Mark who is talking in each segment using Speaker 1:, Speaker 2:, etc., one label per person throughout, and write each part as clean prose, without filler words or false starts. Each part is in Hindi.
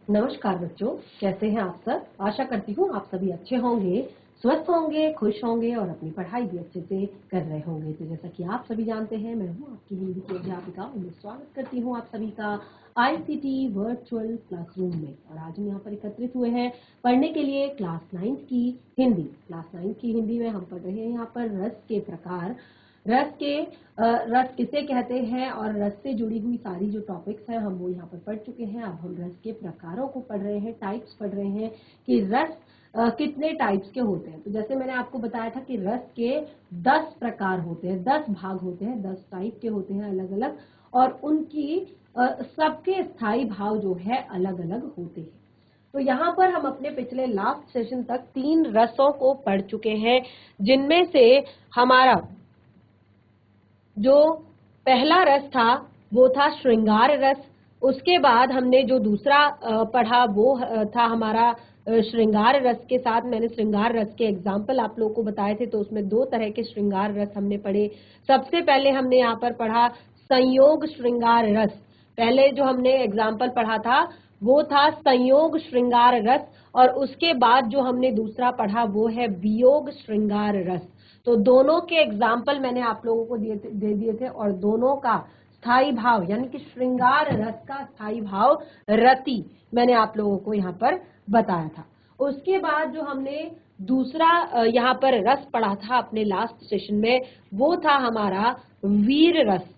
Speaker 1: नमस्कार बच्चों, कैसे हैं आप सब। आशा करती हूँ आप सभी अच्छे होंगे, स्वस्थ होंगे, खुश होंगे और अपनी पढ़ाई भी अच्छे से कर रहे होंगे। तो जैसा कि आप सभी जानते हैं, मैं हूँ आपकी हिंदी की अध्यापिका। मैं स्वागत करती हूँ आप सभी का आईसीटी वर्चुअल क्लासरूम में। और आज हम यहाँ पर एकत्रित हुए हैं पढ़ने के लिए क्लास 9 की हिंदी। क्लास 9 की हिंदी में हम पढ़ रहे हैं यहाँ पर रस के प्रकार, रस किसे कहते हैं और रस से जुड़ी हुई सारी जो टॉपिक्स हैं हम वो यहाँ पर पढ़ चुके हैं। अब हम रस के प्रकारों को पढ़ रहे हैं, टाइप्स पढ़ रहे हैं कि रस कितने टाइप्स के होते हैं। तो जैसे मैंने आपको बताया था कि रस के 10 प्रकार होते हैं, 10 भाग होते हैं, 10 टाइप के होते हैं अलग अलग, और उनकी सबके स्थायी भाव जो है अलग अलग होते हैं। तो यहाँ पर हम अपने पिछले लास्ट सेशन तक 3 रसों को पढ़ चुके हैं, जिनमें से हमारा जो पहला रस था वो था श्रृंगार रस। उसके बाद हमने जो दूसरा पढ़ा वो था हमारा श्रृंगार रस के साथ मैंने श्रृंगार रस के एग्जाम्पल आप लोगों को बताए थे। तो उसमें 2 तरह के श्रृंगार रस हमने पढ़े। सबसे पहले हमने यहाँ पर पढ़ा संयोग श्रृंगार रस। पहले जो हमने एग्जाम्पल पढ़ा था वो था संयोग श्रृंगार रस, और उसके बाद जो हमने दूसरा पढ़ा वो है वियोग श्रृंगार रस। तो दोनों के एग्जाम्पल मैंने आप लोगों को दे दिए थे, और दोनों का स्थाई भाव यानी कि श्रृंगार रस का स्थाई भाव रति मैंने आप लोगों को यहाँ पर बताया था। उसके बाद जो हमने दूसरा यहाँ पर रस पढ़ा था अपने लास्ट सेशन में वो था हमारा वीर रस।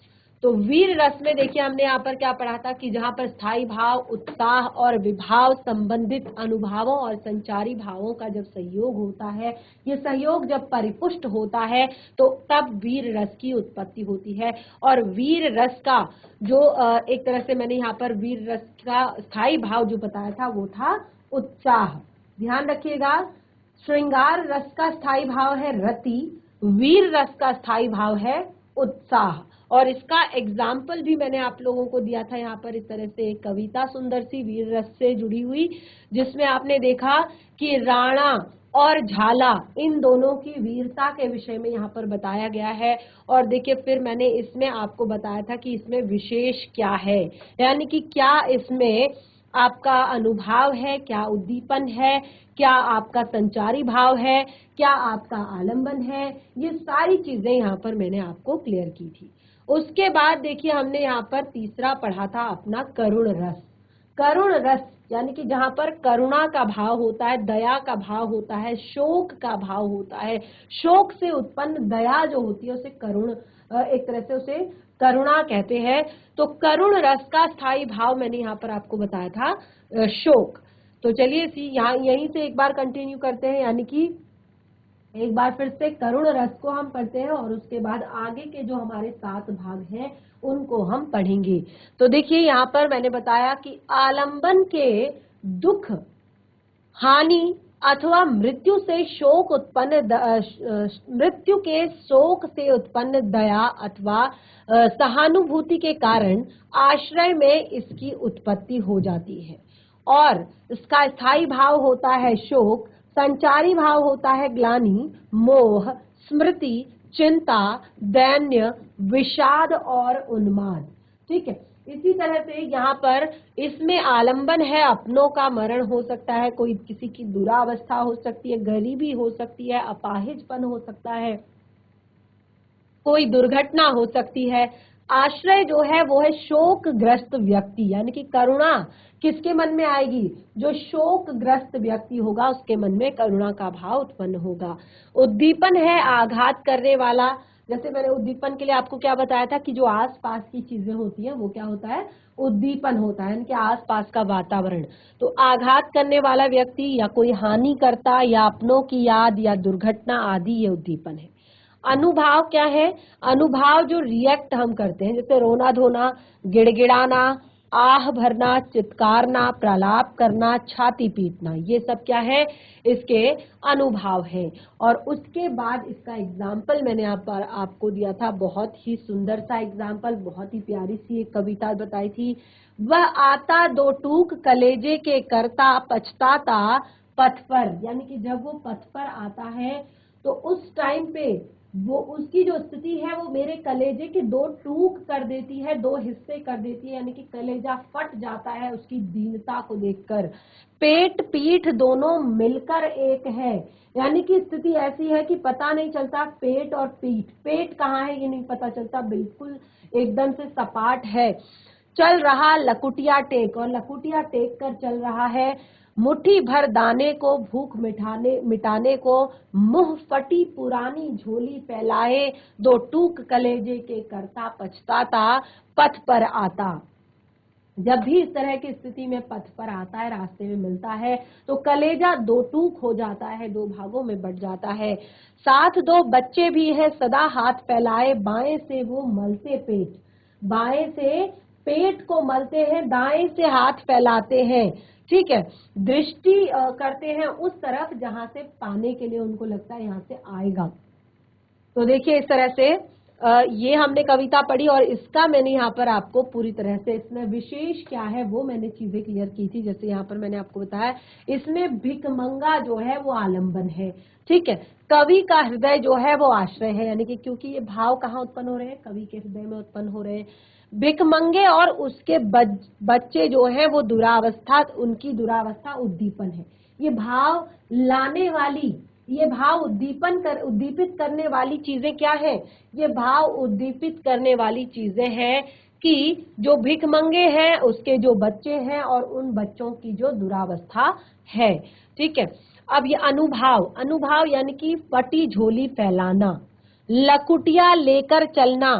Speaker 1: तो वीर रस में देखिए हमने यहाँ पर क्या पढ़ा था कि जहां पर स्थायी भाव, उत्साह और विभाव संबंधित अनुभवों और संचारी भावों का जब सहयोग होता है, ये सहयोग जब परिपुष्ट होता है तो तब वीर रस की उत्पत्ति होती है। और वीर रस का जो एक तरह से मैंने यहाँ पर वीर रस का स्थायी भाव जो बताया था वो था उत्साह। ध्यान रखिएगा, श्रृंगार रस का स्थायी भाव है रति, वीर रस का स्थायी भाव है उत्साह। और इसका एग्जाम्पल भी मैंने आप लोगों को दिया था यहाँ पर इस तरह से एक कविता सुंदर सी वीर रस से जुड़ी हुई, जिसमें आपने देखा कि राणा और झाला इन दोनों की वीरता के विषय में यहाँ पर बताया गया है। और देखिए फिर मैंने इसमें आपको बताया था कि इसमें विशेष क्या है, यानी कि क्या इसमें आपका अनुभाव है, क्या उद्दीपन है, क्या आपका संचारी भाव है, क्या आपका आलंबन है, ये सारी चीजें यहाँ पर मैंने आपको क्लियर की थी। उसके बाद देखिए हमने यहाँ पर तीसरा पढ़ा था अपना करुण रस। करुण रस यानी कि जहां पर करुणा का भाव होता है, दया का भाव होता है, शोक का भाव होता है। शोक से उत्पन्न दया जो होती है उसे करुण, एक तरह से उसे करुणा कहते हैं। तो करुण रस का स्थायी भाव मैंने यहाँ पर आपको बताया था शोक। तो चलिए यहाँ यहीं से एक बार कंटिन्यू करते हैं, यानी कि एक बार फिर से करुण रस को हम पढ़ते हैं और उसके बाद आगे के जो हमारे 7 भाग हैं उनको हम पढ़ेंगे। तो देखिए यहाँ पर मैंने बताया कि आलंबन के दुख, हानि अथवा मृत्यु से शोक उत्पन्न मृत्यु के शोक से उत्पन्न दया अथवा सहानुभूति के कारण आश्रय में इसकी उत्पत्ति हो जाती है। और इसका स्थायी भाव होता है शोक, संचारी भाव होता है ग्लानि, मोह, स्मृति, चिंता, दैन्य, विषाद और उन्माद। ठीक है, इसी तरह से यहाँ पर इसमें आलंबन है अपनों का मरण हो सकता है, कोई किसी की दुरावस्था हो सकती है, गरीबी हो सकती है, अपाहिजपन हो सकता है, कोई दुर्घटना हो सकती है। आश्रय जो है वो है शोकग्रस्त व्यक्ति, यानी कि करुणा किसके मन में आएगी, जो शोकग्रस्त व्यक्ति होगा उसके मन में करुणा का भाव उत्पन्न होगा। उद्दीपन है आघात करने वाला। जैसे मैंने उद्दीपन के लिए आपको क्या बताया था कि जो आसपास की चीजें होती हैं वो क्या होता है, उद्दीपन होता है, यानी कि आसपास का वातावरण। तो आघात करने वाला व्यक्ति या कोई हानि करता या अपनों की याद या दुर्घटना आदि ये उद्दीपन है। अनुभाव क्या है, अनुभाव जो रिएक्ट हम करते हैं, जैसे रोना धोना, गिड़गिड़ाना, आह भरना, चित्कारना, प्रलाप करना, छाती पीटना, ये सब क्या है, इसके अनुभाव है। और उसके बाद इसका एग्जाम्पल मैंने आपको दिया था, बहुत ही सुंदर सा एग्जाम्पल, बहुत ही प्यारी सी एक कविता बताई थी। वह आता दो टूक कलेजे के करता पछताता पथ पर, यानी कि जब वो पथ पर आता है तो उस टाइम पे वो उसकी जो स्थिति है वो मेरे कलेजे के दो टूक कर देती है, दो हिस्से कर देती है, यानी कि कलेजा फट जाता है उसकी दीनता को देखकर। पेट पीठ दोनों मिलकर एक है, यानी कि स्थिति ऐसी है कि पता नहीं चलता पेट और पीठ, पेट कहाँ है ये नहीं पता चलता, बिल्कुल एकदम से सपाट है। चल रहा लकुटिया टेक, और लकुटिया टेक कर चल रहा है। मुट्ठी भर दाने को भूख मिटाने को, मुंह फटी पुरानी झोली फैलाए, दो टूक कलेजे के करता पछताता पथ पर आता। जब भी इस तरह की स्थिति में पथ पर आता है, रास्ते में मिलता है, तो कलेजा दो टूक हो जाता है, दो भागों में बट जाता है। साथ दो बच्चे भी है सदा हाथ फैलाए, बाएं से वो मलते पेट, बाएं से पेट को मलते हैं, दाएं से हाथ फैलाते हैं। ठीक है, दृष्टि करते हैं उस तरफ जहां से पाने के लिए उनको लगता है यहाँ से आएगा। तो देखिए इस तरह से ये हमने कविता पढ़ी और इसका मैंने यहाँ पर आपको पूरी तरह से इसमें विशेष क्या है वो मैंने चीजें क्लियर की थी। जैसे यहाँ पर मैंने आपको बताया इसमें भिकमंगा जो है वो आलंबन है। ठीक है, कवि का हृदय जो है वो आश्रय है, यानी कि क्योंकि ये भाव कहाँ उत्पन्न हो रहे हैं, कवि के हृदय में उत्पन्न हो रहे हैं। भिकमंगे और उसके बच्चे जो है वो दुरावस्था, उनकी दुरावस्था उद्दीपन है। ये भाव लाने वाली, ये भाव उद्दीपित करने वाली चीजें क्या है, ये भाव उद्दीपित करने वाली चीजें हैं कि जो भिखमंगे हैं उसके जो बच्चे हैं और उन बच्चों की जो दुरावस्था है। ठीक है, अब ये अनुभाव, अनुभाव यानी कि फटी झोली फैलाना, लकुटिया लेकर चलना,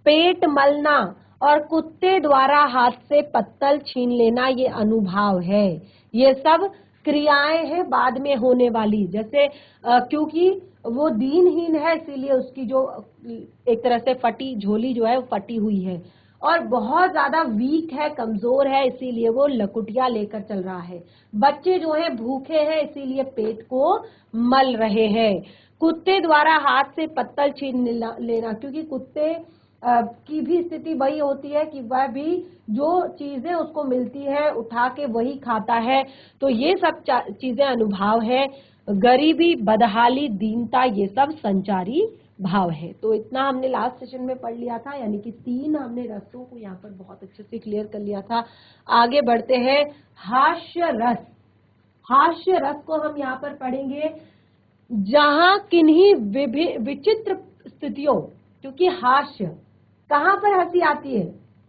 Speaker 1: पेट मलना और कुत्ते द्वारा हाथ से पत्तल छीन लेना, ये अनुभाव है। ये सब क्रियाएं हैं बाद में होने वाली। जैसे क्योंकि वो दीनहीन है इसीलिए उसकी जो एक तरह से फटी झोली जो है वो फटी हुई है, और बहुत ज्यादा वीक है, कमजोर है, इसीलिए वो लकुटिया लेकर चल रहा है। बच्चे जो है भूखे हैं इसीलिए पेट को मल रहे हैं। कुत्ते द्वारा हाथ से पत्तल छीन लेना, क्योंकि कुत्ते की भी स्थिति वही होती है कि वह भी जो चीजें उसको मिलती है उठा के वही खाता है। तो ये सब चीजें अनुभाव है। गरीबी, बदहाली, दीनता, ये सब संचारी भाव है। तो इतना हमने लास्ट सेशन में पढ़ लिया था, यानी कि 3 हमने रसों को यहाँ पर बहुत अच्छे से क्लियर कर लिया था। आगे बढ़ते हैं, हास्य रस। हास्य रस को हम यहाँ पर पढ़ेंगे जहां किन्हीं विचित्र स्थितियों, क्योंकि हास्य, कहाँ पर हंसी आती है,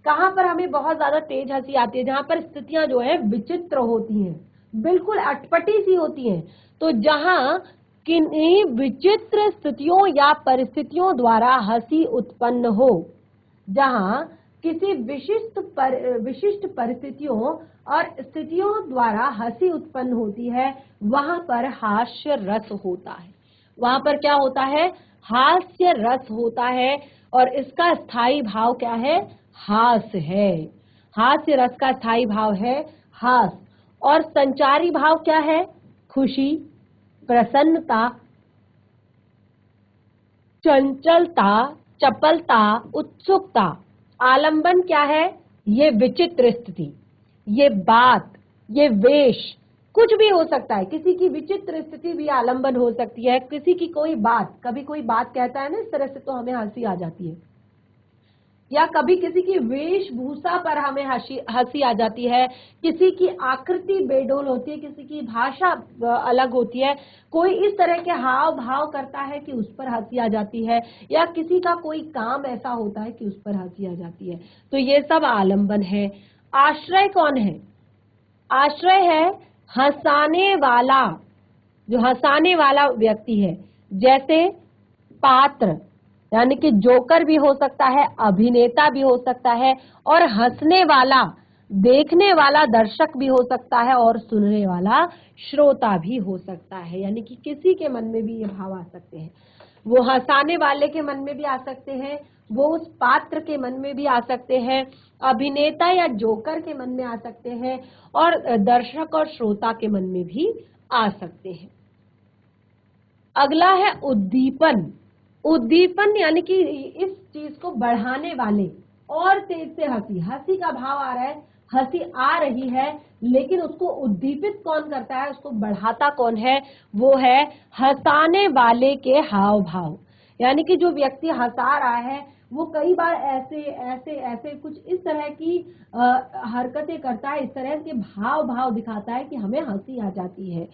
Speaker 1: कहाँ पर हमें बहुत ज्यादा तेज हंसी आती है, जहां पर स्थितियां जो है विचित्र होती हैं, बिल्कुल अटपटी सी होती हैं। तो जहां किन्हीं विचित्र स्थितियों या परिस्थितियों द्वारा हंसी उत्पन्न हो, जहां किसी विशिष्ट परिस्थितियों और स्थितियों द्वारा हंसी उत्पन्न होती है, वहां पर हास्य रस होता है। वहां पर क्या होता है, हास्य रस होता है, और इसका स्थायी भाव क्या है, हास है। हास्य रस का स्थायी भाव है हास, और संचारी भाव क्या है, खुशी, प्रसन्नता, चंचलता, चपलता, उत्सुकता। आलंबन क्या है, ये विचित्र स्थिति, ये बात, ये वेश, कुछ भी हो सकता है। किसी की विचित्र स्थिति भी आलंबन हो सकती है। किसी की कोई बात, कभी कोई बात कहता है ना इस तरह से तो हमें हंसी आ जाती है, या कभी किसी की वेशभूषा पर हमें हंसी आ जाती है। किसी की आकृति बेडोल होती है, किसी की भाषा अलग होती है, कोई इस तरह के हाव भाव करता है कि उस पर हंसी आ जाती है, या किसी का कोई काम ऐसा होता है कि उस पर हंसी आ जाती है। तो ये सब आलंबन है। आश्रय कौन है, आश्रय है हंसाने वाला, जो हंसाने वाला व्यक्ति है। जैसे पात्र, यानी कि जोकर भी हो सकता है, अभिनेता भी हो सकता है, और हंसने वाला, देखने वाला दर्शक भी हो सकता है, और सुनने वाला श्रोता भी हो सकता है। यानी कि किसी के मन में भी ये भाव आ सकते हैं। वो हंसाने वाले के मन में भी आ सकते हैं, वो उस पात्र के मन में भी आ सकते हैं, अभिनेता या जोकर के मन में आ सकते हैं, और दर्शक और श्रोता के मन में भी आ सकते हैं। अगला है उद्दीपन। उद्दीपन यानी कि इस चीज को बढ़ाने वाले, और तेज से हंसी, हंसी का भाव आ रहा है, हंसी आ रही है, लेकिन उसको उद्दीपित कौन करता है, उसको बढ़ाता कौन है, वो है हंसाने वाले के हाव भाव। यानी कि जो व्यक्ति हंसा रहा है वो कई बार ऐसे ऐसे ऐसे कुछ इस तरह की हरकतें करता है, इस तरह के भाव दिखाता है कि हमें हंसी आ जाती है,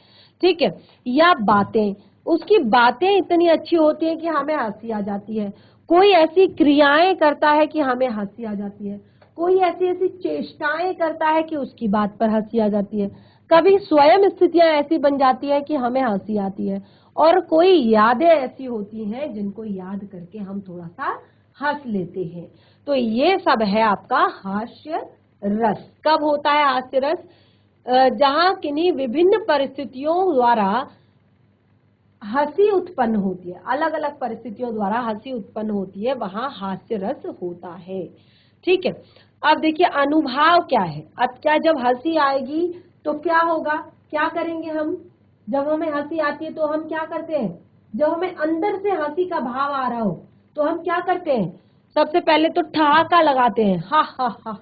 Speaker 1: ठीक है। या बातें, उसकी बातें इतनी अच्छी होती हैं कि हमें हंसी आ जाती है। कोई ऐसी क्रियाएं करता है कि हमें हंसी आ जाती है, कोई ऐसी ऐसी चेष्टाएं करता है कि उसकी बात पर हंसी आ जाती है। कभी स्वयं स्थितियां ऐसी बन जाती है कि हमें हंसी आती है, और कोई यादें ऐसी होती हैं जिनको याद करके हम थोड़ा सा हंस लेते हैं। तो ये सब है आपका हास्य रस। कब होता है हास्य रस? जहां किन्हीं विभिन्न परिस्थितियों द्वारा हंसी उत्पन्न होती है, अलग अलग परिस्थितियों द्वारा हंसी उत्पन्न होती है, वहां हास्य रस होता है, ठीक है। अब देखिए अनुभाव क्या है। अब क्या, जब हंसी आएगी तो क्या होगा, क्या करेंगे हम? जब हमें हंसी आती है तो हम क्या करते हैं? जब हमें अंदर से हंसी का भाव आ रहा हो तो हम क्या करते हैं? सबसे पहले तो ठहाका लगाते हैं, हा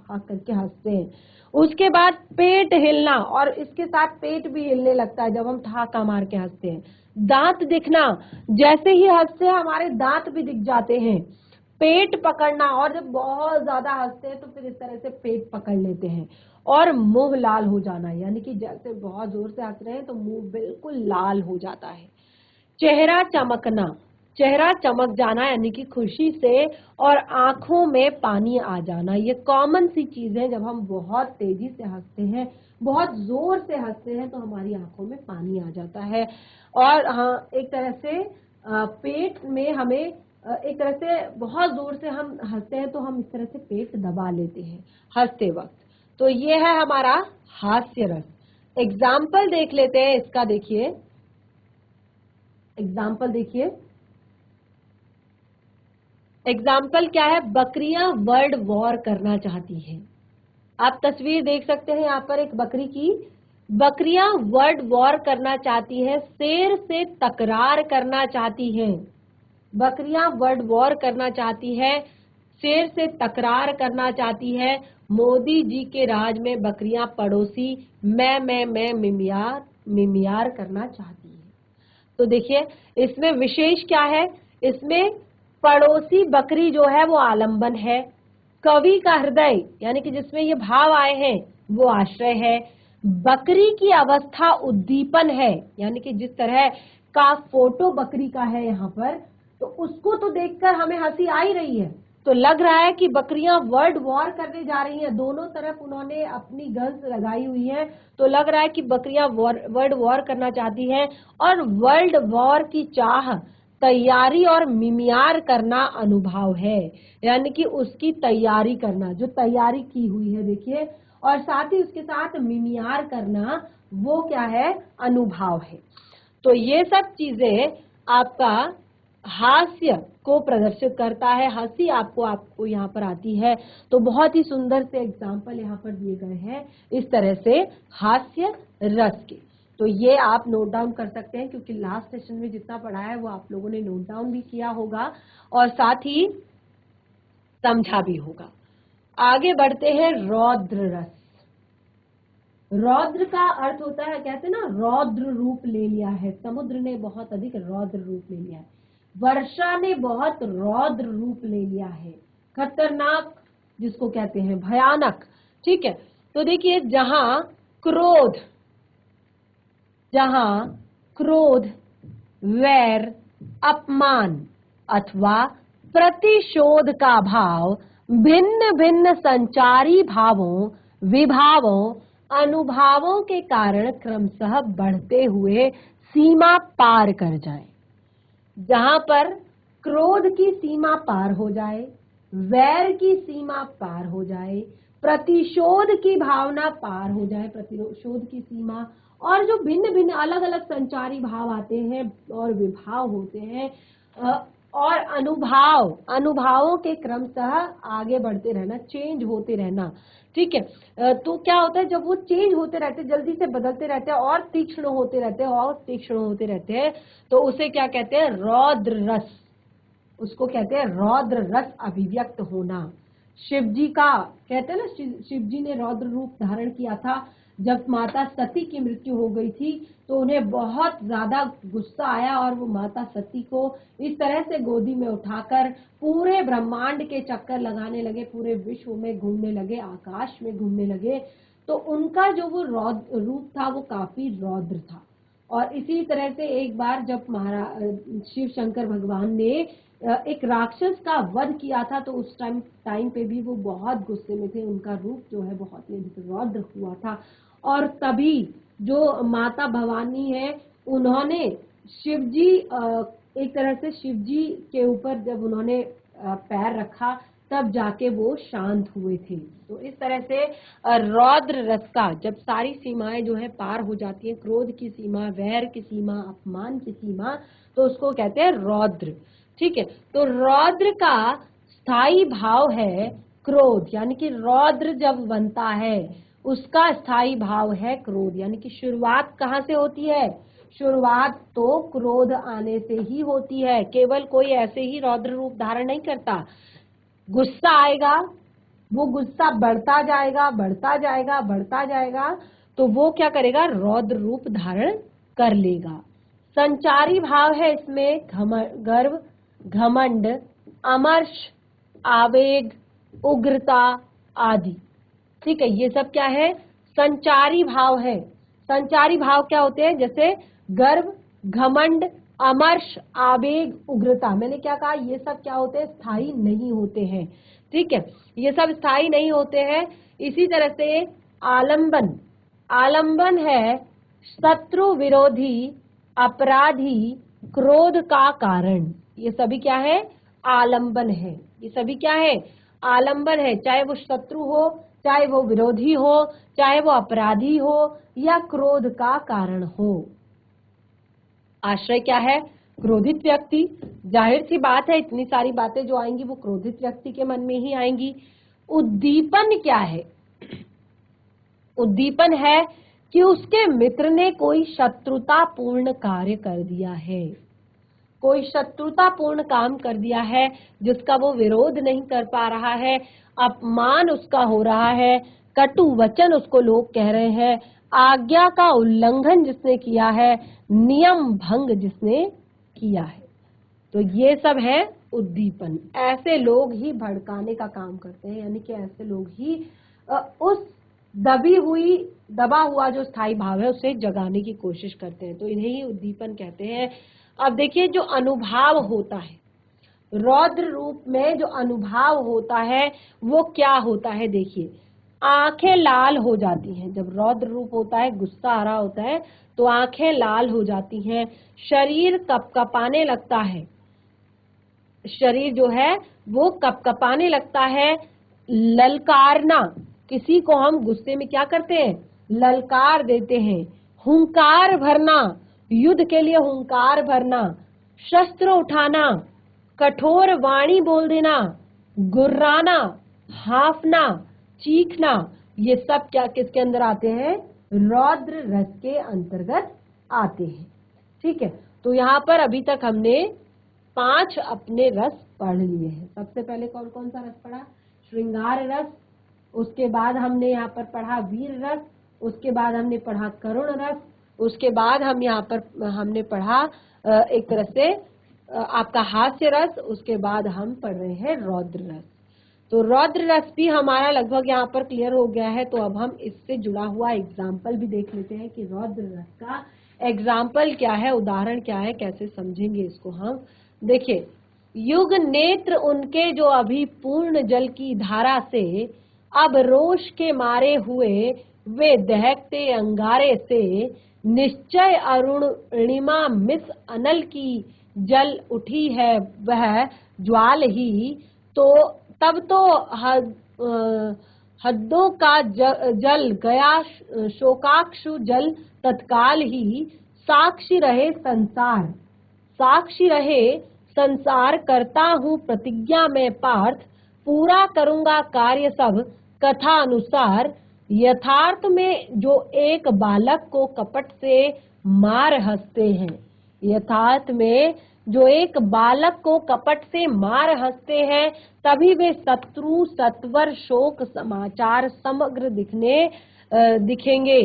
Speaker 1: करके हंसते हैं। उसके बाद पेट हिलना, और इसके साथ पेट भी हिलने लगता है जब हम ठहाका मार के हंसते हैं। दांत दिखना, जैसे ही हंसते हैं हमारे दांत भी दिख जाते हैं। पेट पकड़ना, और जब बहुत ज्यादा हंसते हैं तो फिर इस तरह से पेट पकड़ लेते हैं। और मुंह लाल हो जाना, यानी कि जैसे बहुत जोर से हंस रहे हैं तो मुंह बिल्कुल लाल हो जाता है। चेहरा चमकना, चेहरा चमक जाना यानी कि खुशी से, और आंखों में पानी आ जाना। ये कॉमन सी चीज है, जब हम बहुत तेजी से हंसते हैं, बहुत जोर से हंसते हैं तो हमारी आंखों में पानी आ जाता है। और हाँ, एक तरह से पेट में हमें एक तरह से बहुत जोर से हम हंसते हैं तो हम इस तरह से पेट दबा लेते हैं हंसते वक्त। तो ये है हमारा हास्य रस। एग्जाम्पल देख लेते हैं इसका। देखिए एग्जाम्पल देखिए, एग्जाम्पल क्या है? बकरियां वर्ल्ड वॉर करना चाहती हैं। आप तस्वीर देख सकते हैं यहाँ पर एक बकरी की। बकरियां वर्ल्ड वॉर करना चाहती हैं, शेर से तकरार करना चाहती हैं। बकरियां वर्ल्ड वॉर करना चाहती है, शेर से तकरार करना चाहती है। मोदी जी के राज में बकरियां पड़ोसी मैं मिमियार करना चाहती है। तो देखिए इसमें विशेष क्या है? इसमें पड़ोसी बकरी जो है वो आलंबन है, कवि का हृदय यानी कि जिसमें ये भाव आए हैं वो आश्रय है, बकरी की अवस्था उद्दीपन है, यानी कि जिस तरह का फोटो बकरी का है यहाँ पर, तो उसको तो देखकर हमें हंसी आ ही रही है। तो लग रहा है कि बकरियां वर्ल्ड वॉर करने जा रही हैं, दोनों तरफ उन्होंने अपनी गन्स लगाई हुई है। तो लग रहा है कि बकरियां वर्ल्ड वॉर करना चाहती हैं, और वर्ल्ड वॉर की चाह, तैयारी और मिमियार करना अनुभाव है, यानी कि उसकी तैयारी करना, जो तैयारी की हुई है देखिए, और साथ ही उसके साथ मिमियार करना, वो क्या है? अनुभाव है। तो ये सब चीजें आपका हास्य को प्रदर्शित करता है। हंसी आपको यहाँ पर आती है। तो बहुत ही सुंदर से एग्जाम्पल यहाँ पर दिए गए हैं इस तरह से हास्य रस के। तो ये आप नोट डाउन कर सकते हैं, क्योंकि लास्ट सेशन में जितना पढ़ा है वो आप लोगों ने नोट डाउन भी किया होगा और साथ ही समझा भी होगा। आगे बढ़ते हैं रौद्र रस। रौद्र का अर्थ होता है, कहते हैं ना, रौद्र रूप ले लिया है, समुद्र ने बहुत अधिक रौद्र रूप ले लिया है, वर्षा ने बहुत रौद्र रूप ले लिया है, खतरनाक जिसको कहते हैं, भयानक, ठीक है। तो देखिए जहां क्रोध, वैर, अपमान अथवा प्रतिशोध का भाव भिन्न भिन्न संचारी भावों, विभावों, अनुभावों के कारण क्रमशः बढ़ते हुए सीमा पार कर जाए। जहां पर क्रोध की सीमा पार हो जाए, वैर की सीमा पार हो जाए, प्रतिशोध की भावना पार हो जाए, प्रतिशोध की सीमा, और जो भिन्न भिन्न अलग अलग संचारी भाव आते हैं और विभाव होते हैं, और अनुभावों के क्रमशः आगे बढ़ते रहना, चेंज होते रहना, ठीक है। तो क्या होता है, जब वो चेंज होते रहते, जल्दी से बदलते रहते हैं और तीक्ष्ण होते रहते हैं और तीक्ष्ण होते रहते हैं, तो उसे क्या कहते हैं? रौद्र रस। उसको कहते हैं रौद्र रस अभिव्यक्त होना, शिव जी का, कहते हैं ना, शिव जी ने रौद्र रूप धारण किया था जब माता सती की मृत्यु हो गई थी, तो उन्हें बहुत ज्यादा गुस्सा आया और वो माता सती को इस तरह से गोदी में उठाकर पूरे ब्रह्मांड के चक्कर लगाने लगे, पूरे विश्व में घूमने लगे, आकाश में घूमने लगे। तो उनका जो वो रौद्र रूप था वो काफी रौद्र था। और इसी तरह से एक बार जब शिव शंकर भगवान ने एक राक्षस का वध किया था, तो उस टाइम पे भी वो बहुत गुस्से में थे, उनका रूप जो है बहुत ही अधिक रौद्र हुआ था। और तभी जो माता भवानी है, उन्होंने शिव जी एक तरह से शिव जी के ऊपर जब उन्होंने पैर रखा, तब जाके वो शांत हुए थे। तो इस तरह से रौद्र रस का जब सारी सीमाएं जो है पार हो जाती हैं, क्रोध की सीमा, वैर की सीमा, अपमान की सीमा, तो उसको कहते हैं रौद्र। ठीक है, तो रौद्र का स्थायी भाव है क्रोध, यानी कि रौद्र जब बनता है उसका स्थायी भाव है क्रोध। यानी कि शुरुआत कहाँ से होती है? शुरुआत तो क्रोध आने से ही होती है। केवल कोई ऐसे ही रौद्र रूप धारण नहीं करता। गुस्सा आएगा, वो गुस्सा बढ़ता जाएगा, बढ़ता जाएगा, बढ़ता जाएगा, तो वो क्या करेगा? रौद्र रूप धारण कर लेगा। संचारी भाव है इसमें गर्व, घमंड, अमर्ष, आवेग, उग्रता आदि। ठीक है, ये सब क्या है? संचारी भाव है। संचारी भाव क्या होते हैं? जैसे गर्व, घमंड, अमर्ष, आवेग, उग्रता। मैंने क्या कहा? ये सब क्या होते हैं? स्थायी नहीं होते हैं। ठीक है, ये सब स्थायी नहीं होते हैं। इसी तरह से आलंबन, आलंबन है शत्रु विरोधी, अपराधी, क्रोध का कारण। ये सभी क्या है? आलंबन है। ये सभी क्या है? आलंबन है। चाहे वो शत्रु हो, चाहे वो विरोधी हो, चाहे वो अपराधी हो, या क्रोध का कारण हो। आश्रय क्या है? क्रोधित व्यक्ति। जाहिर सी बात है, इतनी सारी बातें जो आएंगी वो क्रोधित व्यक्ति के मन में ही आएंगी। उद्दीपन क्या है? उद्दीपन है कि उसके मित्र ने कोई शत्रुतापूर्ण कार्य कर दिया है, कोई शत्रुतापूर्ण काम कर दिया है जिसका वो विरोध नहीं कर पा रहा है, अपमान उसका हो रहा है, कटु वचन उसको लोग कह रहे हैं, आज्ञा का उल्लंघन जिसने किया है, नियम भंग जिसने किया है। तो ये सब है उद्दीपन। ऐसे लोग ही भड़काने का काम करते हैं, यानी कि ऐसे लोग ही उस दबा हुआ जो स्थायी भाव है उसे जगाने की कोशिश करते हैं। तो इन्हें ही उद्दीपन कहते हैं। अब देखिए, जो अनुभव होता है रौद्र रूप में, जो अनुभव होता है वो क्या होता है? देखिए, आंखें लाल हो जाती हैं। जब रौद्र रूप होता है, गुस्सा आ रहा होता है, तो आंखें लाल हो जाती हैं, शरीर कपकपाने लगता है, शरीर जो है वो कपकपाने लगता है, ललकारना, किसी को हम गुस्से में क्या करते हैं? ललकार देते हैं, हुंकार भरना, युद्ध के लिए हुंकार भरना, शस्त्र उठाना, कठोर वाणी बोल देना, गुर्राना, हाफना, चीखना, ये सब क्या किसके अंदर आते हैं? रौद्र रस के अंतर्गत आते हैं। ठीक है, तो यहाँ पर अभी तक हमने 5 अपने रस पढ़ लिए हैं। सबसे पहले कौन कौन सा रस पढ़ा? श्रृंगार रस। उसके बाद हमने यहाँ पर पढ़ा वीर रस। उसके बाद हमने पढ़ा करुण रस। उसके बाद हम यहाँ पर हमने पढ़ा एक तरह से आपका हास्य रस। उसके बाद हम पढ़ रहे हैं रौद्र रस। तो रौद्र रस भी हमारा लगभग यहाँ पर क्लियर हो गया है। तो अब हम इससे जुड़ा हुआ एग्जाम्पल भी देख लेते हैं कि रौद्र रस का एग्जाम्पल क्या है, उदाहरण क्या है, कैसे समझेंगे इसको हम। देखिए, युग नेत्र उनके जो अभी पूर्ण जल की धारा से अब रोष के मारे हुए, वे दहकते अंगारे से निश्चय अरुणिमा मिस अनल की जल उठी है वह ज्वाल ही। तो तब तो हद्दों का जल गया, शोकाक्षु जल तत्काल ही। साक्षी रहे संसार, साक्षी रहे संसार, करता हूँ प्रतिज्ञा में पार्थ, पूरा करूंगा कार्य सब कथा अनुसार। यथार्थ में जो एक बालक को कपट से मार हंसते हैं, यथार्थ में जो एक बालक को कपट से मार हंसते हैं, तभी वे शत्रु सत्वर शोक समाचार समग्र दिखेंगे।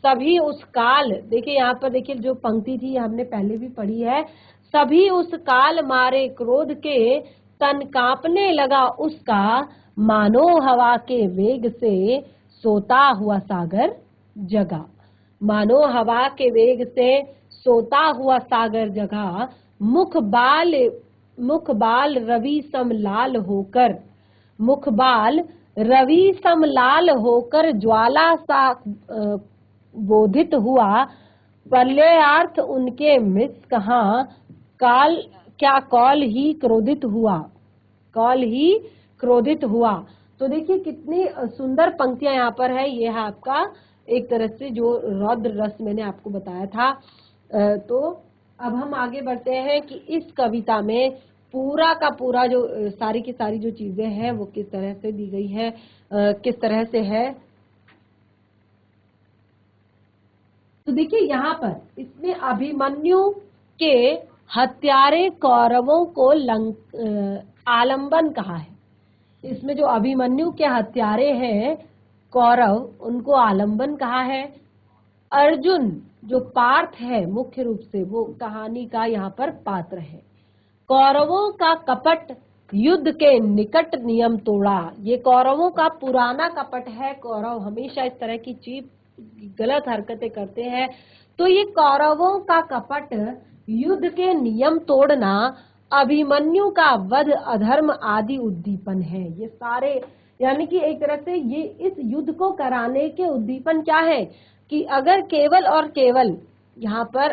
Speaker 1: सभी उस काल, देखिए यहाँ पर देखिए जो पंक्ति थी हमने पहले भी पढ़ी है, सभी उस काल मारे क्रोध के तन कांपने लगा उसका, मानो हवा के वेग से सोता हुआ सागर जगा। मानो हवा के वेग से सोता हुआ सागर जगा। मुख बाल रवि सम लाल होकर, मुख बाल रवि सम लाल होकर ज्वाला सा बोधित हुआ। प्रलयार्थ उनके मृत कहाँ, काल क्या कौल ही क्रोधित हुआ, कौल ही क्रोधित हुआ। तो देखिए कितनी सुंदर पंक्तियां यहाँ पर है। ये है आपका एक तरह से जो रौद्र रस मैंने आपको बताया था। तो अब हम आगे बढ़ते हैं कि इस कविता में पूरा का पूरा जो सारी की सारी जो चीजें हैं वो किस तरह से दी गई है, किस तरह से है। तो देखिए यहाँ पर इसमें अभिमन्यु के हत्यारे कौरवों को आलंबन कहा है। इसमें जो अभिमन्यु के हत्यारे हैं कौरव, उनको आलंबन कहा है। अर्जुन जो पार्थ है मुख्य रूप से वो कहानी का यहाँ पर पात्र है। कौरवों का कपट युद्ध के निकट नियम तोड़ा। ये कौरवों का पुराना कपट है। कौरव हमेशा इस तरह की चीज गलत हरकतें करते हैं। तो ये कौरवों का कपट युद्ध के नियम तोड़ना, अभिमन्यु का वध, अधर्म आदि उद्दीपन है। ये सारे यानी कि एक तरह से ये इस युद्ध को कराने के उद्दीपन क्या है कि अगर केवल और केवल यहाँ पर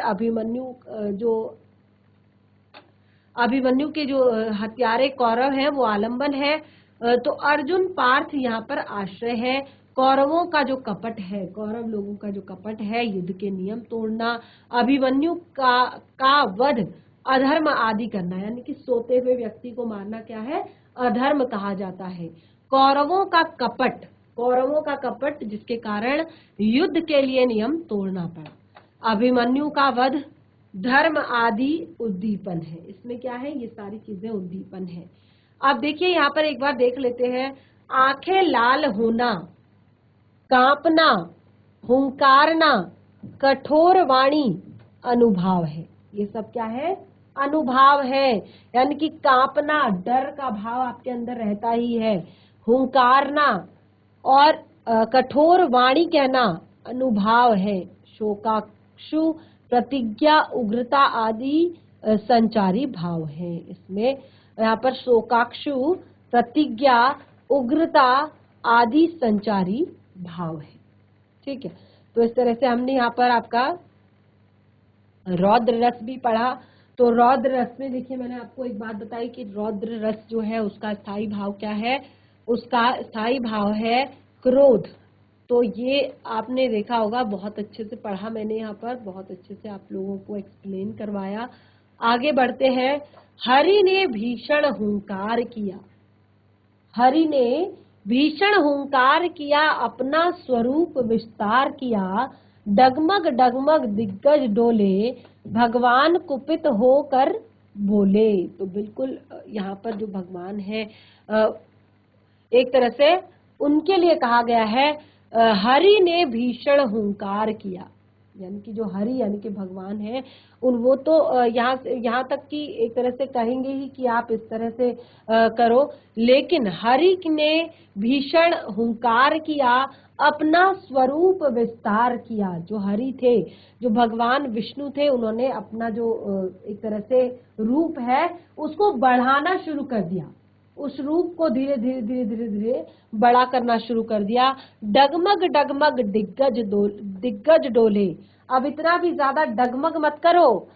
Speaker 1: अभिमन्यु के जो हत्यारे कौरव हैं वो आलंबन है, तो अर्जुन पार्थ यहाँ पर आश्रय है। कौरवों का जो कपट है, कौरव लोगों का जो कपट है, युद्ध के नियम तोड़ना, अभिमन्यु का वध, अधर्म आदि करना, यानी कि सोते हुए व्यक्ति को मारना क्या है, अधर्म कहा जाता है। कौरवों का कपट जिसके कारण युद्ध के लिए नियम तोड़ना पड़ा। अभिमन्यु का वध, धर्म आदि उद्दीपन है। इसमें क्या है, ये सारी चीजें उद्दीपन है। अब देखिए यहाँ पर एक बार देख लेते हैं। आंखें लाल होना, कांपना, हुंकारना, कठोर वाणी अनुभाव है। ये सब क्या है, अनुभाव है। यानी कि कांपना, डर का भाव आपके अंदर रहता ही है। हुंकारना और कठोर वाणी कहना अनुभाव है। शोकाक्षु, प्रतिज्ञा, उग्रता आदि संचारी भाव है। इसमें यहाँ पर शोकाक्षु, प्रतिज्ञा, उग्रता आदि संचारी भाव है। ठीक है, तो इस तरह से हमने यहाँ पर आपका रौद्र रस भी पढ़ा। तो रौद्र रस में देखिए मैंने आपको एक बात बताई कि रौद्र रस जो है उसका स्थायी भाव क्या है, उसका स्थायी भाव है क्रोध। तो ये आपने देखा होगा, बहुत अच्छे से पढ़ा मैंने यहाँ पर, बहुत अच्छे से आप लोगों को एक्सप्लेन करवाया। आगे बढ़ते हैं। हरि ने भीषण हुंकार किया, हरि ने भीषण हुंकार किया, अपना स्वरूप विस्तार किया। डगमग डगमग दिग्गज डोले, भगवान कुपित होकर बोले। तो बिल्कुल यहाँ पर जो भगवान है एक तरह से उनके लिए कहा गया है, हरि ने भीषण हुंकार किया। यानी कि जो हरि यानी कि भगवान है उन वो तो यहाँ तक कि एक तरह से कहेंगे ही कि आप इस तरह से करो, लेकिन हरि ने भीषण हुंकार किया, अपना स्वरूप विस्तार किया। जो हरि थे, जो भगवान विष्णु थे, उन्होंने अपना जो एक तरह से रूप है उसको बढ़ाना शुरू कर दिया। उस रूप को धीरे धीरे धीरे धीरे धीरे बड़ा करना शुरू कर दिया। डगमग डगमग दिग्गज डोले। अब इतना भी ज्यादा डगमग मत करो।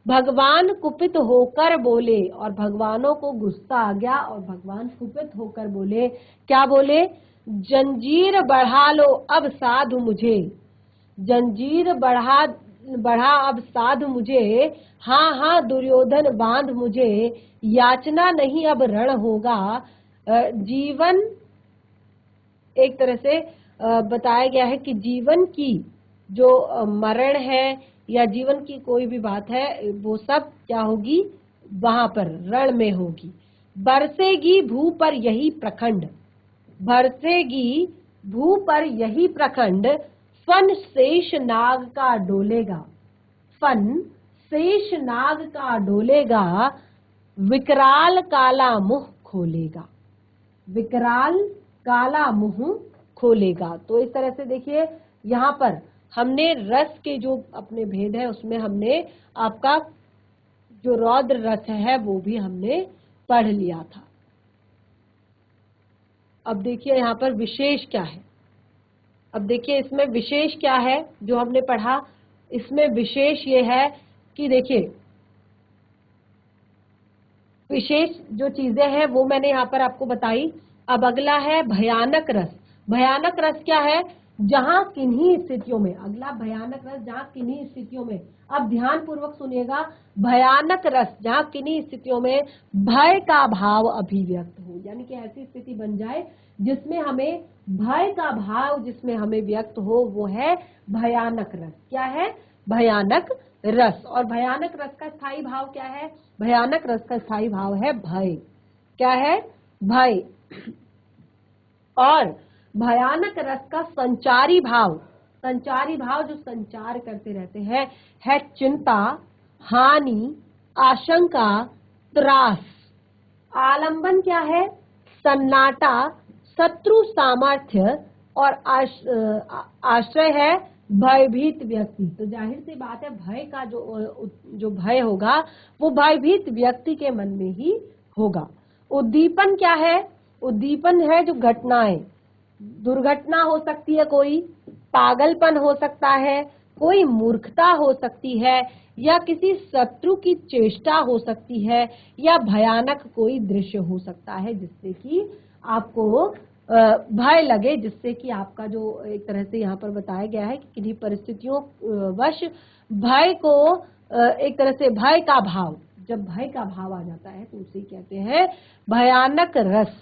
Speaker 1: भगवान कुपित होकर बोले, और भगवानों को गुस्सा आ गया और भगवान कुपित होकर बोले। क्या बोले, जंजीर बढ़ा लो अब साधु मुझे, जंजीर बढ़ा अब साध मुझे। हाँ हाँ दुर्योधन बांध मुझे, याचना नहीं अब रण होगा। जीवन एक तरह से बताया गया है कि जीवन की जो मरण है या जीवन की कोई भी बात है वो सब क्या होगी, वहां पर रण में होगी। बरसेगी भू पर यही प्रखंड, बरसेगी भू पर यही प्रखंड, फन शेष नाग का डोलेगा, फन शेष नाग का डोलेगा, विकराल काला मुंह खोलेगा, विकराल काला मुंह खोलेगा। तो इस तरह से देखिए यहाँ पर हमने रस के जो अपने भेद है उसमें हमने आपका जो रौद्र रस है वो भी हमने पढ़ लिया था। अब देखिए यहाँ पर विशेष क्या है, अब देखिए इसमें विशेष क्या है जो हमने पढ़ा। इसमें विशेष ये है कि देखिए विशेष जो चीजें हैं वो मैंने यहाँ पर आपको बताई। अब अगला है भयानक रस। भयानक रस क्या है, जहां किन्हीं स्थितियों में, अगला भयानक रस जहां किन्हीं स्थितियों में, अब ध्यान पूर्वक सुनिएगा, भयानक रस जहां किन्हीं स्थितियों में भय का भाव अभिव्यक्त हो, यानी कि ऐसी स्थिति बन जाए जिसमें हमें भय का भाव जिसमें हमें व्यक्त हो, वो है भयानक रस। क्या है, भयानक रस। और भयानक रस का स्थायी भाव क्या है, भयानक रस का स्थायी भाव है भय। क्या है, भय। और भयानक रस का संचारी भाव, संचारी भाव जो संचार करते रहते हैं, है चिंता, हानि, आशंका, त्रास। आलंबन क्या है, सन्नाटा, शत्रु सामर्थ्य, और आश्रय है भयभीत व्यक्ति। तो जाहिर सी बात है भय का जो भय होगा वो भयभीत व्यक्ति के मन में ही होगा। उद्दीपन क्या है, उद्दीपन है जो घटनाएं, दुर्घटना हो सकती है, कोई पागलपन हो सकता है, कोई मूर्खता हो सकती है, या किसी शत्रु की चेष्टा हो सकती है, या भयानक कोई दृश्य हो सकता है जिससे कि आपको भय लगे, जिससे कि आपका जो एक तरह से यहाँ पर बताया गया है कि किन्हीं परिस्थितियों वश भय को एक तरह से भय का भाव, जब भय का भाव आ जाता है तो उसे कहते हैं भयानक रस।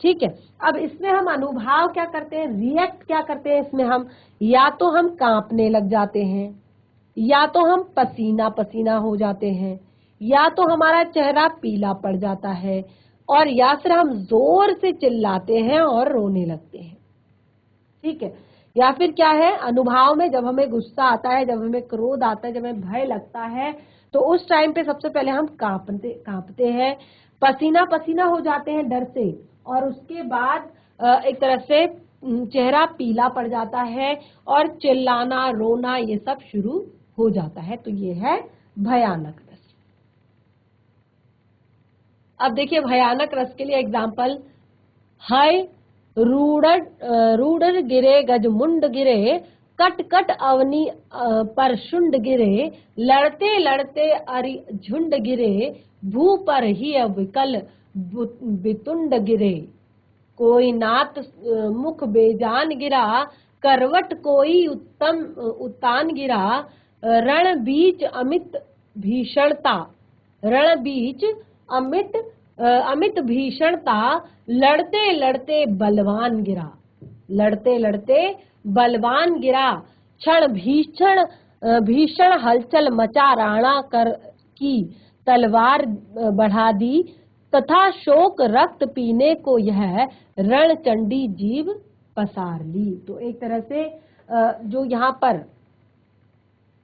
Speaker 1: ठीक है। अब इसमें हम अनुभाव क्या करते हैं, रिएक्ट क्या करते हैं इसमें हम, या तो हम कांपने लग जाते हैं, या तो हम पसीना पसीना हो जाते हैं, या तो हमारा चेहरा पीला पड़ जाता है, और या फिर हम जोर से चिल्लाते हैं और रोने लगते हैं। ठीक है। या फिर क्या है, अनुभव में जब हमें गुस्सा आता है, जब हमें क्रोध आता है, जब हमें भय लगता है, तो उस टाइम पे सबसे पहले हम कांपते हैं, पसीना पसीना हो जाते हैं डर से, और उसके बाद एक तरह से चेहरा पीला पड़ जाता है और चिल्लाना रोना ये सब शुरू हो जाता है। तो ये है भयानक रस। अब देखिए भयानक रस के लिए एग्जाम्पल, हाय रूडर गिरे गज मुंड गिरे, कट कट अवनी पर शुंड गिरे, लड़ते लड़ते अरि झुंड गिरे, भू पर ही विकल बितुंड गिरे, कोई नात मुख बेजान गिरा, करवट कोई उत्तान गिरा, रण बीच अमित भीषणता, रण बीच अमित भीषणता, लड़ते लड़ते बलवान गिरा, लड़ते लड़ते बलवान गिरा, क्षण भीषण हलचल मचा, राणा कर की तलवार बढ़ा दी, तथा शोक रक्त पीने को यह रण चंडी जीव पसार ली। तो एक तरह से जो यहाँ पर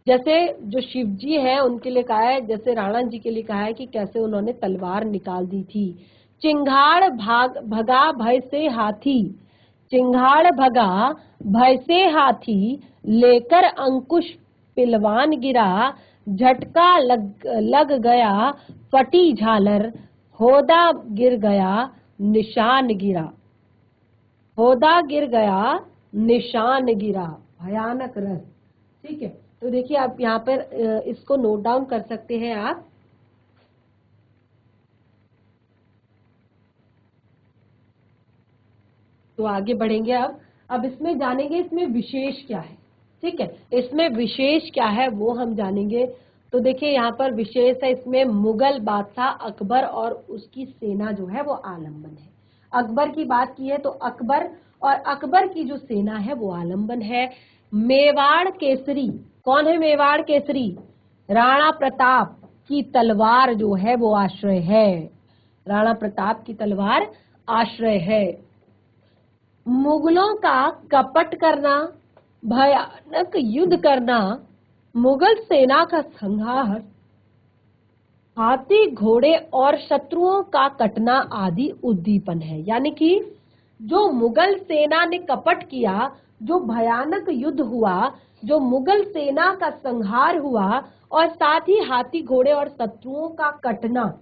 Speaker 1: जैसे जो शिव जी है उनके लिए कहा है, जैसे राणा जी के लिए कहा है कि कैसे उन्होंने तलवार निकाल दी थी। चिंगाड़ भगा भय से हाथी, चिंगाड़ भगा भय से हाथी, लेकर अंकुश पिलवान गिरा, झटका लग गया फटी झालर, होदा गिर गया निशान गिरा, होदा गिर गया निशान गिरा। भयानक रस। ठीक है। तो देखिए आप यहाँ पर इसको नोट डाउन कर सकते हैं आप। तो आगे बढ़ेंगे अब इसमें जानेंगे इसमें विशेष क्या है। ठीक है, इसमें विशेष क्या है वो हम जानेंगे। तो देखिए यहाँ पर विशेष है, इसमें मुगल बादशाह अकबर और उसकी सेना जो है वो आलम्बन है। अकबर की बात की है तो अकबर और अकबर की जो सेना है वो आलम्बन है। मेवाड़ केसरी, कौन है मेवाड़ केसरी? राणा प्रताप। की तलवार जो है वो आश्रय है। राणा प्रताप की तलवार आश्रय है। मुगलों का कपट करना, भयानक युद्ध करना, मुगल सेना का संहार, हाथी घोड़े और शत्रुओं का कटना आदि उद्दीपन है। यानी कि जो मुगल सेना ने कपट किया, जो भयानक युद्ध हुआ, जो मुगल सेना का संहार हुआ, और साथ ही हाथी घोड़े और शत्रुओं का कटना,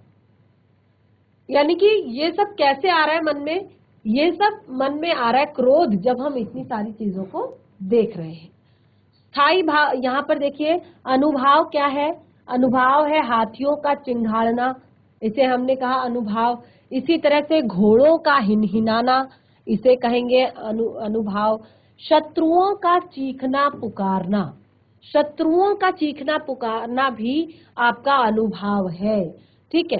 Speaker 1: यानी कि ये सब कैसे आ रहा है मन में? ये सब मन में आ रहा है क्रोध, जब हम इतनी सारी चीजों को देख रहे हैं। स्थायी भाव, यहाँ पर देखिए अनुभाव क्या है? अनुभाव है हाथियों का चिंघाड़ना, इसे हमने कहा अनुभाव। इसी तरह से घोड़ों का हिनहिनाना, इसे कहेंगे अनुभाव। शत्रुओं का चीखना पुकारना, शत्रुओं का चीखना पुकारना भी आपका अनुभाव है। ठीक है।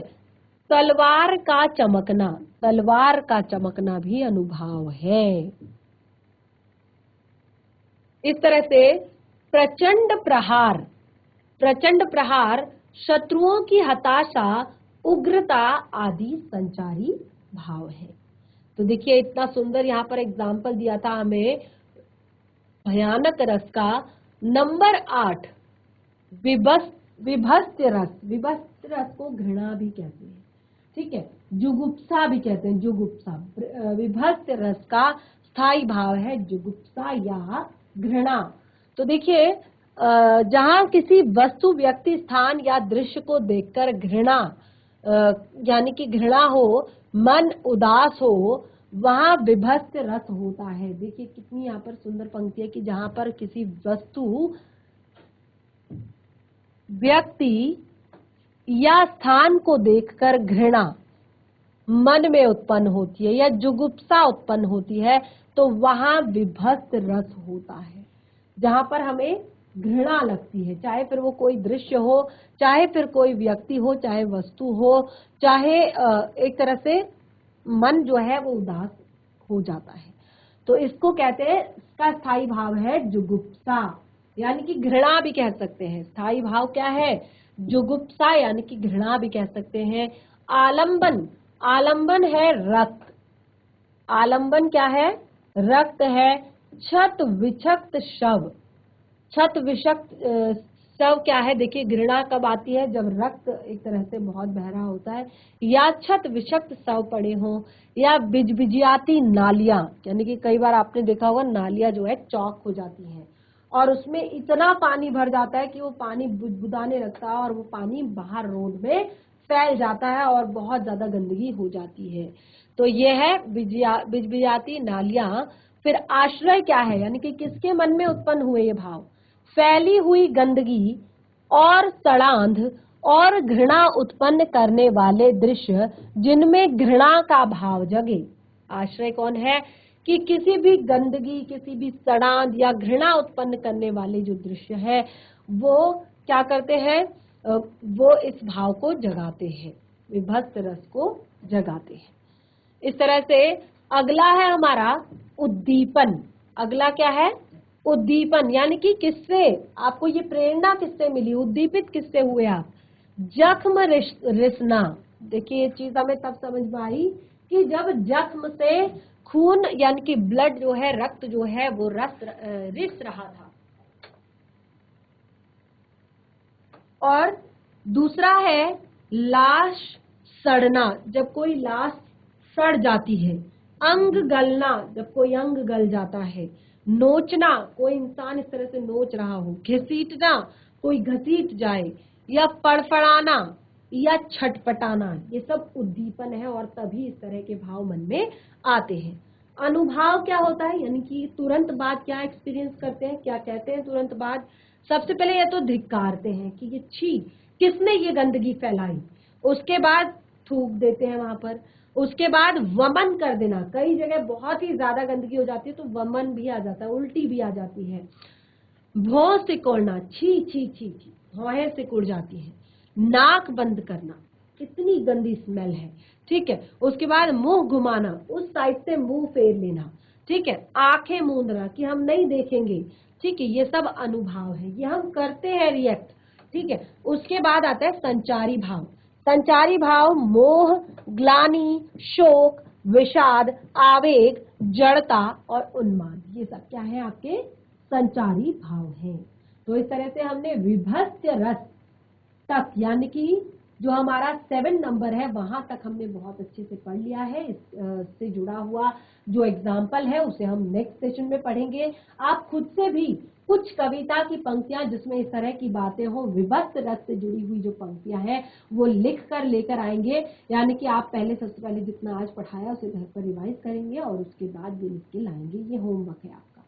Speaker 1: तलवार का चमकना, तलवार का चमकना भी अनुभाव है। इस तरह से प्रचंड प्रहार, प्रचंड प्रहार, शत्रुओं की हताशा, उग्रता आदि संचारी भाव है। तो देखिए इतना सुंदर यहाँ पर एग्जाम्पल दिया था हमें भयानक रस का। नंबर 8 विभत्स रस। विभत्स रस को घृणा भी कहते हैं। ठीक है, जुगुप्सा भी कहते हैं, जुगुप्सा। विभत्स रस का स्थायी भाव है जुगुप्सा या घृणा। तो देखिए जहां किसी वस्तु, व्यक्ति, स्थान या दृश्य को देखकर घृणा, यानी कि घृणा हो, मन उदास हो, वहां विभत्स रस होता है। देखिए कितनी यहाँ पर सुंदर पंक्ति है कि जहां पर किसी वस्तु, व्यक्ति या स्थान को देखकर घृणा मन में उत्पन्न होती है या जुगुप्सा उत्पन्न होती है, तो वहां विभत्स रस होता है। जहां पर हमें घृणा लगती है, चाहे फिर वो कोई दृश्य हो, चाहे फिर कोई व्यक्ति हो, चाहे वस्तु हो, चाहे एक तरह से मन जो है वो उदास हो जाता है, तो इसको कहते हैं, इसका स्थायी भाव है जुगुप्सा, यानी कि घृणा भी कह सकते हैं। स्थायी भाव क्या है? जुगुप्सा, यानी कि घृणा भी कह सकते हैं। आलंबन, आलंबन है रक्त। आलंबन क्या है? रक्त है। क्षत विक्षत शव, क्षत विक्षत शव क्या है? देखिए घृणा कब आती है? जब रक्त एक तरह से बहुत बहरा होता है, या क्षत विक्षत शव पड़े हों, या बिजबिजियाती नालियां, यानी कि कई बार आपने देखा होगा नालियां जो है चौक हो जाती हैं और उसमें इतना पानी भर जाता है कि वो पानी बुदबुदाने लगता है और वो पानी बाहर रोड में फैल जाता है और बहुत ज्यादा गंदगी हो जाती है। तो ये है बिजबिजाती नालियां। फिर आश्रय क्या है? यानी कि किसके मन में उत्पन्न हुए ये भाव? फैली हुई गंदगी और सड़ांध और घृणा उत्पन्न करने वाले दृश्य जिनमें घृणा का भाव जगे। आश्रय कौन है? कि किसी भी गंदगी, किसी भी सड़ांध या घृणा उत्पन्न करने वाले जो दृश्य है वो क्या करते हैं? वो इस भाव को जगाते हैं, विभत्स रस को जगाते हैं। इस तरह से अगला है हमारा उद्दीपन। अगला क्या है? उद्दीपन, यानी कि किससे आपको ये प्रेरणा किससे मिली? उद्दीपित किससे हुए आप? जख्म रिसना। देखिए ये चीज हमें तब समझ में आई कि जब जख्म से खून, यानी कि ब्लड जो है, रक्त जो है वो रिस रहा था। और दूसरा है लाश सड़ना, जब कोई लाश सड़ जाती है। अंग गलना, जब कोई अंग गल जाता है। नोचना, कोई इंसान इस तरह से नोच रहा हो। घसीटना, कोई घसीट जाए। या फड़फड़ाना या छटपटाना, ये सब उद्दीपन है और तभी इस तरह के भाव मन में आते हैं। अनुभाव क्या होता है? यानी कि तुरंत बाद क्या एक्सपीरियंस करते हैं, क्या कहते हैं तुरंत बाद? सबसे पहले ये तो धिक्कारते हैं कि ये छी, किसने ये गंदगी फैलाई। उसके बाद थूक देते हैं वहां पर। उसके बाद वमन कर देना, कई जगह बहुत ही ज्यादा गंदगी हो जाती है तो वमन भी आ जाता है, उल्टी भी आ जाती है। भौं सिकोड़ना, छी छी छी छी, भौहें सिकुड़ जाती है। नाक बंद करना, कितनी गंदी स्मेल है। ठीक है। उसके बाद मुंह घुमाना, उस साइड से मुंह फेर लेना। ठीक है। आंखें मूंदना कि हम नहीं देखेंगे। ठीक है। ये सब अनुभाव है, ये हम करते हैं रिएक्ट। ठीक है। उसके बाद आता है संचारी भाव। संचारी भाव मोह, ग्लानि, शोक, विषाद, आवेग, जड़ता और उन्माद, ये सब क्या है आपके संचारी भाव हैं। तो इस तरह से हमने विभत्स रस तक, यानी कि जो हमारा 7 नंबर है वहां तक हमने बहुत अच्छे से पढ़ लिया है। इससे जुड़ा हुआ जो एग्जाम्पल है उसे हम नेक्स्ट सेशन में पढ़ेंगे। आप खुद से भी कुछ कविता की पंक्तियां जिसमें इस तरह की बातें हो, विभत्स रस से जुड़ी हुई जो पंक्तियां हैं वो लिख कर लेकर आएंगे। यानी कि आप सबसे पहले जितना आज पढ़ाया उसे घर पर रिवाइज करेंगे और उसके बाद ये लिख के लाएंगे। ये होमवर्क है आपका।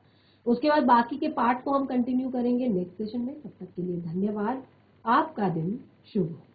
Speaker 1: उसके बाद बाकी के पार्ट को हम कंटिन्यू करेंगे नेक्स्ट सेशन में। तब तक के लिए धन्यवाद। आपका दिन शुभ हो।